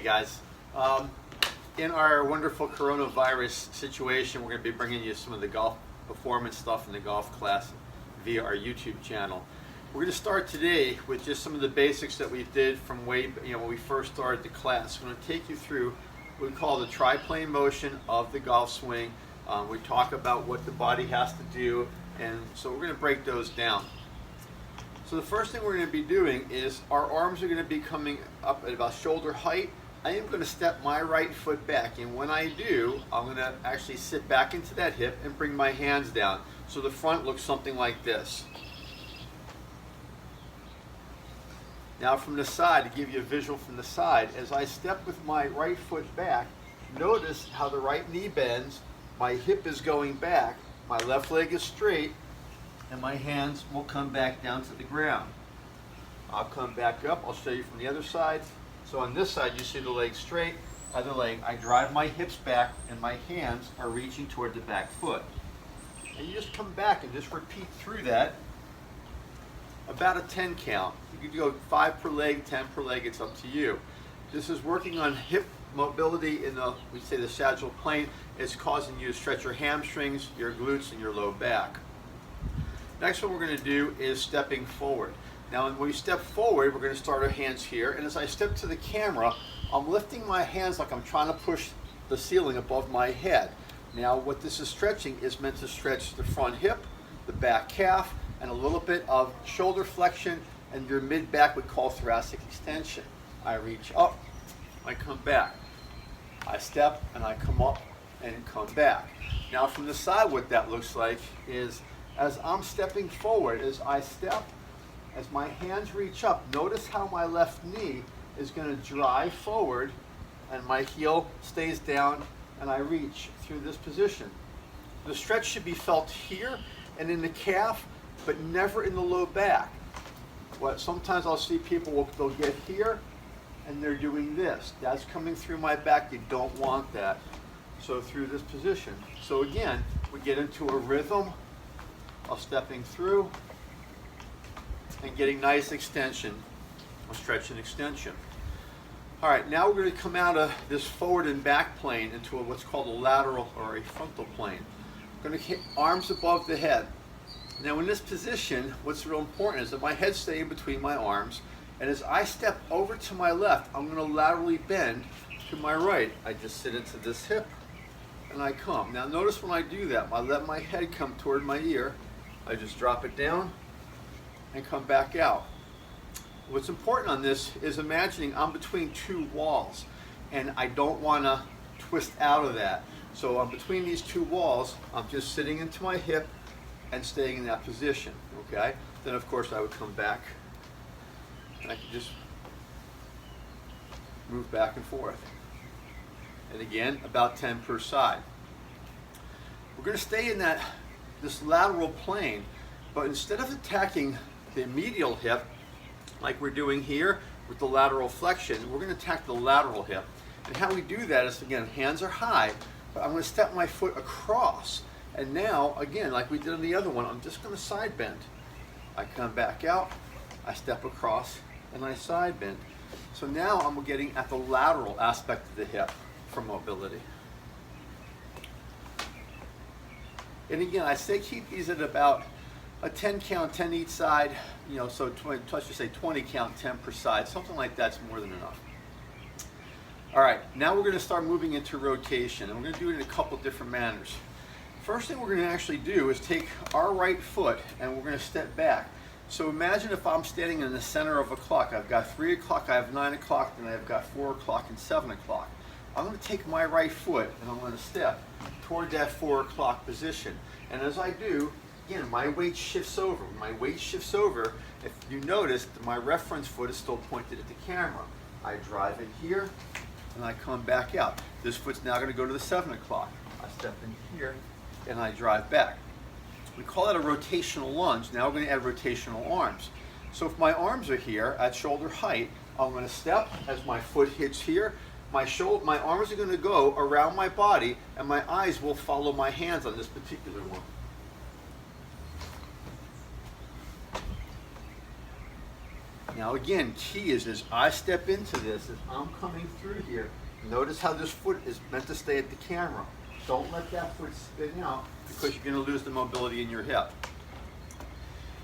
Hey guys, in our wonderful coronavirus situation, we're going to be bringing you some of the golf performance stuff in the golf class via our YouTube channel. We're going to start today with just some of the basics that we did from when we first started the class. We're going to take you through what we call the triplane motion of the golf swing. We talk about what the body has to do, and so we're going to break those down. So the first thing we're going to be doing is our arms are going to be coming up at about shoulder height. I am going to step my right foot back, and when I do, I'm going to actually sit back into that hip and bring my hands down. So the front looks something like this. Now from the side, to give you a visual from the side, as I step with my right foot back, notice how the right knee bends, my hip is going back, my left leg is straight, and my hands will come back down to the ground. I'll come back up, I'll show you from the other side. So on this side you see the leg straight, other leg, I drive my hips back and my hands are reaching toward the back foot. And you just come back and just repeat through that about a 10 count. You could go 5 per leg, 10 per leg, it's up to you. This is working on hip mobility in the, we say the sagittal plane. It's causing you to stretch your hamstrings, your glutes, and your low back. Next one we're going to do is stepping forward. Now when we step forward, we're going to start our hands here, and as I step to the camera, I'm lifting my hands like I'm trying to push the ceiling above my head. Now what this is stretching is meant to stretch the front hip, the back calf, and a little bit of shoulder flexion, and your mid-back we call thoracic extension. I reach up, I come back. I step and I come up and come back. Now from the side what that looks like is as I'm stepping forward, as I step, as my hands reach up, notice how my left knee is going to drive forward and my heel stays down and I reach through this position. The stretch should be felt here and in the calf, but never in the low back. Sometimes I'll see people, they'll get here and they're doing this. That's coming through my back. You don't want that. So through this position. So again, we get into a rhythm of stepping through and getting nice extension, a stretch and extension. All right, now we're going to come out of this forward and back plane into what's called a lateral or a frontal plane. We're going to hit arms above the head. Now in this position, what's real important is that my head stays in between my arms, and as I step over to my left, I'm going to laterally bend to my right. I just sit into this hip and I come. Now notice when I do that, I let my head come toward my ear. I just drop it down and come back out. What's important on this is imagining I'm between two walls and I don't want to twist out of that. So I'm between these two walls, I'm just sitting into my hip and staying in that position, okay? Then of course I would come back and I can just move back and forth. And again, about 10 per side. We're going to stay in this lateral plane, but instead of attacking the medial hip, like we're doing here with the lateral flexion, we're going to attack the lateral hip. And how we do that is, again, hands are high, but I'm going to step my foot across. And now, again, like we did on the other one, I'm just going to side bend. I come back out, I step across, and I side bend. So now I'm getting at the lateral aspect of the hip for mobility. And again, I say keep these at about a 10 count, 10 each side, so let's just say 20 count, 10 per side, something like that's more than enough. All right, now we're going to start moving into rotation, and we're going to do it in a couple different manners. First thing we're going to actually do is take our right foot and we're going to step back. So imagine if I'm standing in the center of a clock. I've got 3 o'clock, I have 9 o'clock, and I've got 4 o'clock and 7 o'clock. I'm going to take my right foot and I'm going to step toward that 4 o'clock position. And as I do, again, my weight shifts over. When my weight shifts over, if you notice, my reference foot is still pointed at the camera. I drive in here and I come back out. This foot's now going to go to the 7 o'clock. I step in here and I drive back. We call that a rotational lunge. Now we're going to add rotational arms. So if my arms are here at shoulder height, I'm going to step as my foot hits here. My arms are going to go around my body and my eyes will follow my hands on this particular one. Now again, key is as I step into this, as I'm coming through here, notice how this foot is meant to stay at the camera. Don't let that foot spin out because you're going to lose the mobility in your hip.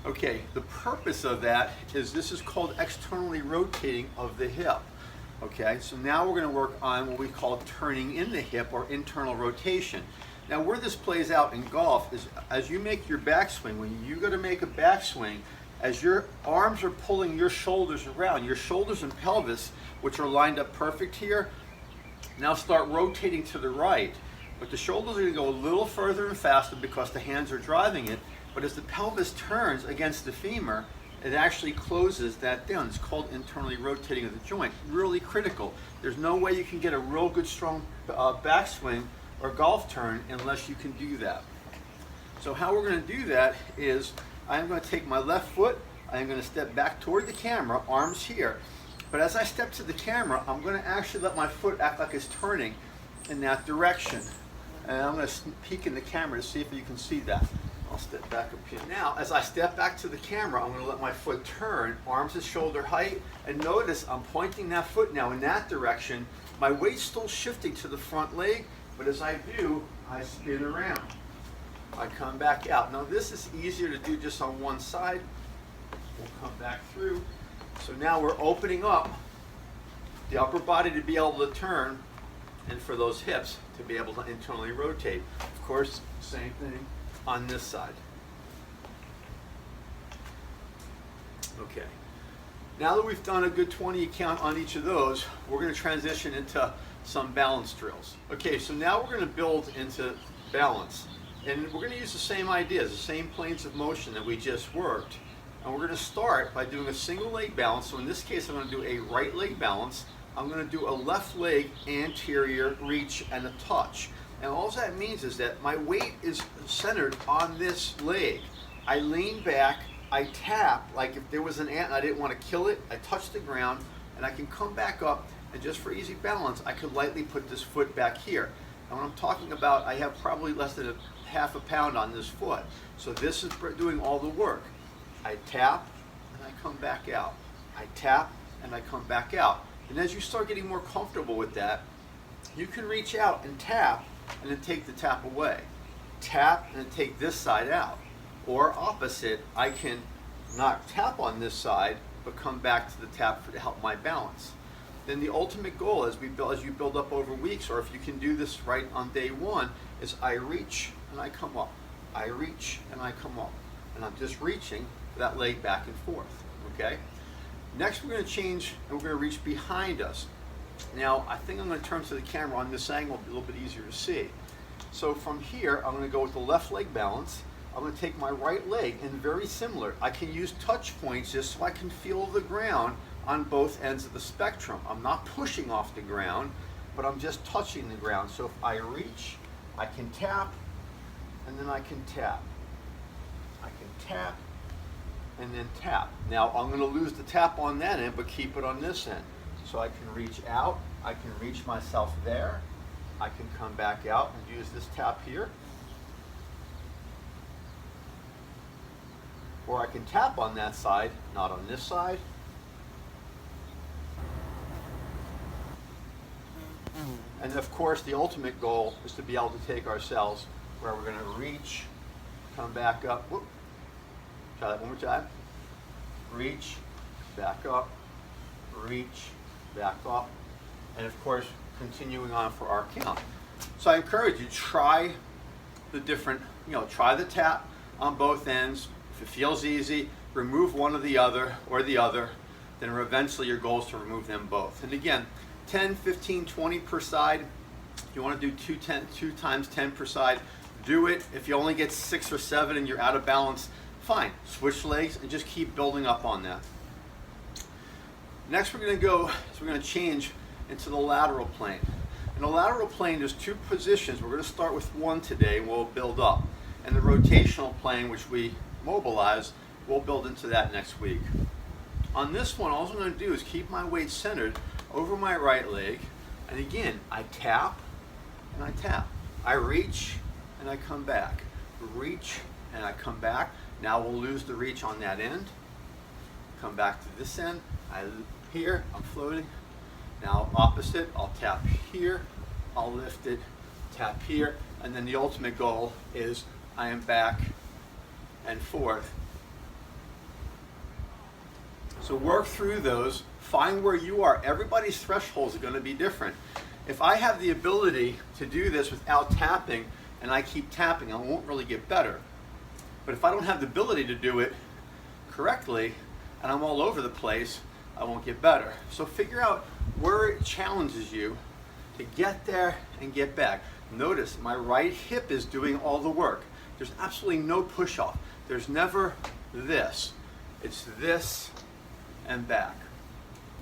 Okay, the purpose of that is this is called externally rotating of the hip. Okay, so now we're going to work on what we call turning in the hip or internal rotation. Now where this plays out in golf is as you make your backswing, when you go to make a backswing, as your arms are pulling your shoulders around, your shoulders and pelvis, which are lined up perfect here, now start rotating to the right. But the shoulders are going to go a little further and faster because the hands are driving it. But as the pelvis turns against the femur, it actually closes that down. It's called internally rotating of the joint. Really critical. There's no way you can get a real good strong backswing or golf turn unless you can do that. So how we're going to do that is I'm going to take my left foot, I'm going to step back toward the camera, arms here. But as I step to the camera, I'm going to actually let my foot act like it's turning in that direction. And I'm going to peek in the camera to see if you can see that. I'll step back up here. Now, as I step back to the camera, I'm going to let my foot turn, arms at shoulder height, and notice I'm pointing that foot now in that direction. My weight's still shifting to the front leg, but as I do, I spin around. I come back out. Now this is easier to do just on one side. We'll come back through. So now we're opening up the upper body to be able to turn and for those hips to be able to internally rotate. Of course, same thing on this side. Okay. Now that we've done a good 20 count on each of those, we're going to transition into some balance drills. Okay, so now we're going to build into balance. And we're going to use the same ideas, the same planes of motion that we just worked. And we're going to start by doing a single leg balance. So in this case, I'm going to do a right leg balance. I'm going to do a left leg anterior reach and a touch. And all that means is that my weight is centered on this leg. I lean back, I tap, like if there was an ant and I didn't want to kill it, I touch the ground, and I can come back up, and just for easy balance, I could lightly put this foot back here. And when I'm talking about, I have probably less than half a pound on this foot. So this is doing all the work. I tap and I come back out. I tap and I come back out. And as you start getting more comfortable with that, you can reach out and tap and then take the tap away. Tap and then take this side out. Or opposite, I can not tap on this side but come back to the tap to help my balance. Then the ultimate goal as you build up over weeks, or if you can do this right on day one, is I reach and I come up. I reach and I come up. And I'm just reaching that leg back and forth, okay? Next we're going to change and we're going to reach behind us. Now I think I'm going to turn to the camera on this angle, a little bit easier to see. So from here, I'm going to go with the left leg balance. I'm going to take my right leg, and very similar. I can use touch points just so I can feel the ground on both ends of the spectrum. I'm not pushing off the ground, but I'm just touching the ground. So if I reach, I can tap, and then I can tap. I can tap, and then tap. Now I'm going to lose the tap on that end, but keep it on this end. So I can reach out, I can reach myself there, I can come back out and use this tap here. Or I can tap on that side, not on this side. And of course, the ultimate goal is to be able to take ourselves where we're going to reach, come back up. Whoop. Try that one more time. Reach, back up, reach, back up. And of course, continuing on for our count. So I encourage you, try the different, try the tap on both ends. If it feels easy, remove one or the other, then eventually your goal is to remove them both. And again, 10, 15, 20 per side. If you want to do 2 times 10 per side, do it. If you only get 6 or 7 and you're out of balance, fine. Switch legs and just keep building up on that. Next we're going to change into the lateral plane. In the lateral plane, there's 2 positions. We're going to start with one today and we'll build up. And the rotational plane, which we mobilize, we'll build into that next week. On this one, all I'm going to do is keep my weight centered over my right leg, and again, I tap and I tap. I reach and I come back. Reach and I come back. Now we'll lose the reach on that end. Come back to this end. Here, I'm floating. Now opposite, I'll tap here, I'll lift it, tap here, and then the ultimate goal is I am back and forth. So work through those, find where you are. Everybody's thresholds are going to be different. If I have the ability to do this without tapping, and I keep tapping, I won't really get better. But if I don't have the ability to do it correctly, and I'm all over the place, I won't get better. So figure out where it challenges you to get there and get back. Notice my right hip is doing all the work. There's absolutely no push off. There's never this. It's this and back.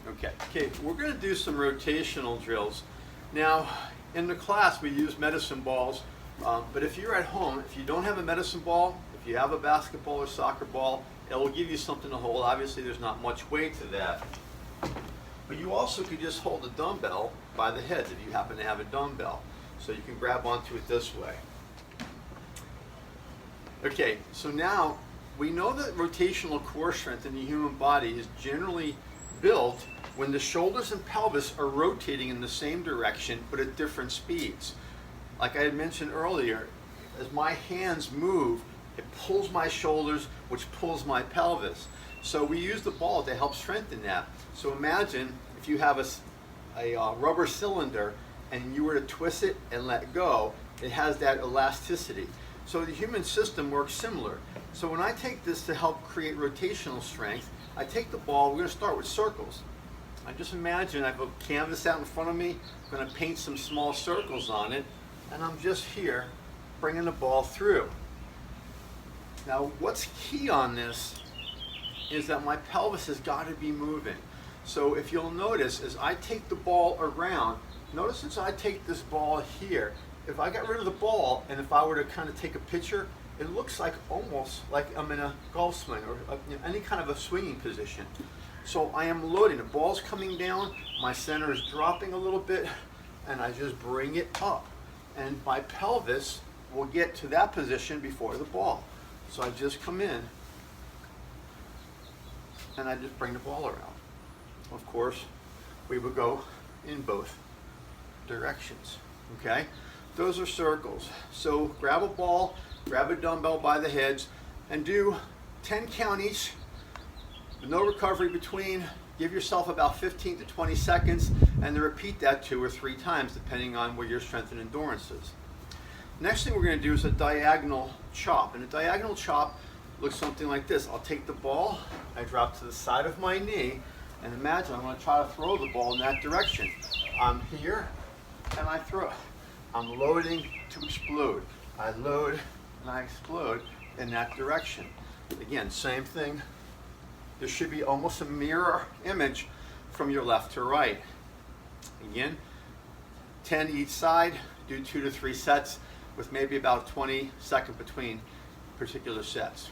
Okay, we're going to do some rotational drills. Now, in the class we use medicine balls, but if you're at home, if you don't have a medicine ball, if you have a basketball or soccer ball, it will give you something to hold. Obviously there's not much weight to that. But you also could just hold a dumbbell by the heads if you happen to have a dumbbell. So you can grab onto it this way. Okay, so now we know that rotational core strength in the human body is generally built when the shoulders and pelvis are rotating in the same direction but at different speeds. Like I had mentioned earlier, as my hands move, it pulls my shoulders, which pulls my pelvis. So we use the ball to help strengthen that. So imagine if you have a rubber cylinder and you were to twist it and let go, it has that elasticity. So the human system works similar. So when I take this to help create rotational strength, I take the ball, we're going to start with circles. I just imagine I have a canvas out in front of me, I'm going to paint some small circles on it, and I'm just here bringing the ball through. Now what's key on this is that my pelvis has got to be moving. So if you'll notice, as I take the ball around, notice as I take this ball here, if I got rid of the ball and if I were to kind of take a picture, it looks like almost like I'm in a golf swing or any kind of a swinging position. So I am loading, the ball's coming down, my center is dropping a little bit, and I just bring it up. And my pelvis will get to that position before the ball. So I just come in and I just bring the ball around. Of course, we would go in both directions, okay? Those are circles. So grab a ball, grab a dumbbell by the heads, and do 10 count each, with no recovery between. Give yourself about 15 to 20 seconds, and then repeat that 2 or 3 times, depending on where your strength and endurance is. Next thing we're going to do is a diagonal chop, and a diagonal chop looks something like this. I'll take the ball, I drop to the side of my knee, and imagine I'm going to try to throw the ball in that direction. I'm here, and I throw it. I'm loading to explode. I load, and I explode in that direction. Again, same thing. There should be almost a mirror image from your left to right. Again, 10 each side, do 2 to 3 sets with maybe about 20 seconds between particular sets.